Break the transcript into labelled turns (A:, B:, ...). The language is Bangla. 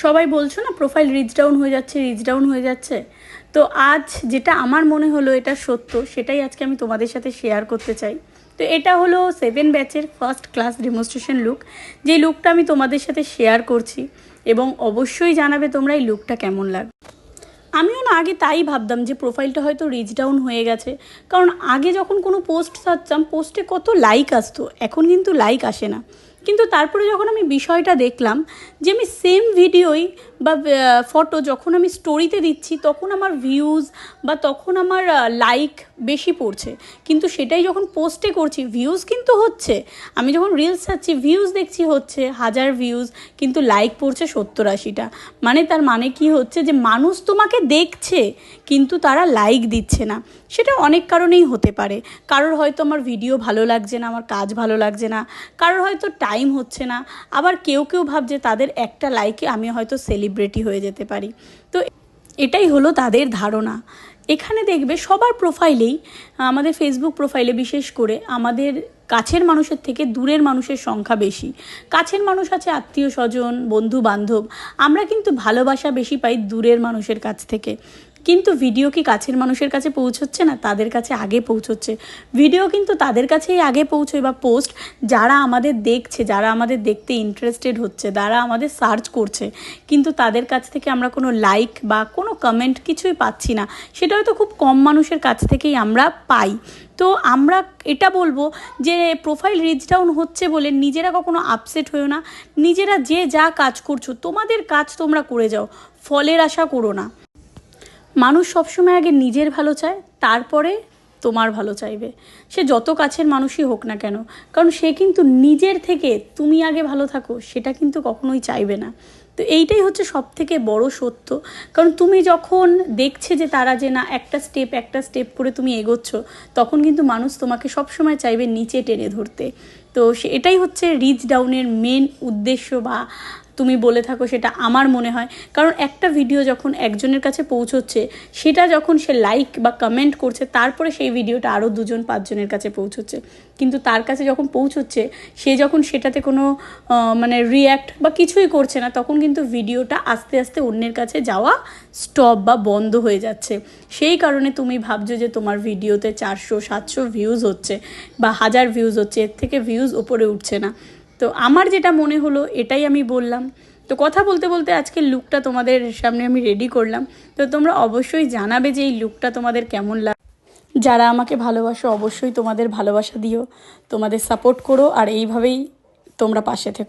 A: সবাই বলছো না প্রোফাইল রিচ ডাউন হয়ে যাচ্ছে। তো আজ যেটা আমার মনে হলো এটা সত্য, সেটাই আজকে আমি তোমাদের সাথে শেয়ার করতে চাই। তো এটা হলো 7 ব্যাচের ফার্স্ট ক্লাস ডেমনস্ট্রেশন লুক, যে লুকটা আমি তোমাদের সাথে শেয়ার করছি, এবং অবশ্যই জানাবে তোমরা এই লুকটা কেমন লাগে। আমিও না আগে তাই ভাবতাম যে প্রোফাইলটা হয়তো রিচ ডাউন হয়ে গেছে, কারণ আগে যখন কোনো পোস্ট সারতাম পোস্টে কত লাইক আসতো, এখন কিন্তু লাইক আসে না। কিন্তু তারপরে যখন আমি বিষয়টা দেখলাম যে আমি সেম ভিডিওই বা ফটো যখন আমি স্টোরিতে দিচ্ছি তখন আমার ভিউজ বা তখন আমার লাইক বেশি পড়ছে, কিন্তু সেটাই যখন পোস্টে করছি ভিউজ কিন্তু হচ্ছে। আমি যখন রিলস ছাড়ছি ভিউজ দেখছি হচ্ছে 1000 ভিউজ, কিন্তু লাইক পড়ছে 70-80টা। তার মানে কি হচ্ছে যে মানুষ তোমাকে দেখছে কিন্তু তারা লাইক দিচ্ছে না। সেটা অনেক কারণেই হতে পারে। কারোর হয়তো আমার ভিডিও ভালো লাগছে না, আমার কাজ ভালো লাগছে না, কারোর হয়তো টাইম হচ্ছে না, আবার কেউ ভাবছে তাদের একটা লাইকে আমি হয়তো সেলিব্রিটি হয়ে যেতে পারি। তো এটাই হলো তাদের ধারণা। এখানে দেখবে সবার প্রোফাইলেই, আমাদের ফেসবুক প্রোফাইলে বিশেষ করে আমাদের কাছের মানুষের থেকে দূরের মানুষের সংখ্যা বেশি। কাছের মানুষ আছে আত্মীয় স্বজন, বন্ধু বান্ধব, আমরা কিন্তু ভালোবাসা বেশি পাই দূরের মানুষের কাছ থেকে। কিন্তু ভিডিও কি কাছের মানুষের কাছে পৌঁছচ্ছে না? তাদের কাছে আগে পৌঁছচ্ছে। ভিডিও কিন্তু তাদের কাছেই আগে পৌঁছয় বা পোস্ট, যারা আমাদের দেখছে, যারা আমাদের দেখতে ইন্টারেস্টেড হচ্ছে, যারা আমাদের সার্চ করছে, কিন্তু তাদের কাছ থেকে আমরা কোনো লাইক বা কোনো কমেন্ট কিছুই পাচ্ছি না। সেটা হয়তো খুব কম মানুষের কাছ থেকেই আমরা পাই। তো আমরা এটা বলবো যে প্রোফাইল রিচ ডাউন হচ্ছে বলে নিজেরা কখনো আপসেট হয়েও না। নিজেরা যে যা কাজ করছো তোমাদের কাজ তোমরা করে যাও, ফলের আশা করো না। মানুষ সবসময় আগে নিজের ভালো চায়, তারপরে তোমার ভালো চাইবে, সে যত কাছের মানুষই হোক না কেন। কারণ সে কিন্তু নিজের থেকে তুমি আগে ভালো থাকো সেটা কিন্তু কখনোই চাইবে না। তো এইটাই হচ্ছে সব থেকে বড় সত্য। কারণ তুমি যখন দেখছে যে তারা যে না একটা স্টেপ করে তুমি এগোচ্ছ, তখন কিন্তু মানুষ তোমাকে সবসময় চাইবে নিচে টেনে ধরতে। তো এটাই হচ্ছে রিচ ডাউনের মেন উদ্দেশ্য, বা তুমি বলে থাকো সেটা আমার মনে হয়। কারণ একটা ভিডিও যখন একজনের কাছে পৌঁছচ্ছে, সেটা যখন সে লাইক বা কমেন্ট করছে, তারপরে সেই ভিডিওটা আরও 2-5 জনের কাছে পৌঁছচ্ছে। কিন্তু তার কাছে যখন পৌঁছচ্ছে, সে যখন সেটাতে কোনো রিয়্যাক্ট বা কিছুই করছে না, তখন কিন্তু ভিডিওটা আস্তে আস্তে অন্যের কাছে যাওয়া স্টপ বা বন্ধ হয়ে যাচ্ছে। সেই কারণে তুমি ভাবছো যে তোমার ভিডিওতে 400-700 ভিউজ হচ্ছে বা 1000 ভিউজ হচ্ছে, এর থেকে ভিউজ ওপরে উঠছে না। তো আমার যেটা মনে হলো এটাই আমি বললাম। তো কথা বলতে বলতে আজকের লুকটা তোমাদের সামনে আমি রেডি করলাম। তো তোমরা অবশ্যই জানাবে যে এই লুকটা তোমাদের কেমন লাগে। যারা আমাকে ভালোবাসো অবশ্যই তোমাদের ভালোবাসা দিও, তোমাদের সাপোর্ট করো, আর এইভাবেই তোমরা পাশে থেকো।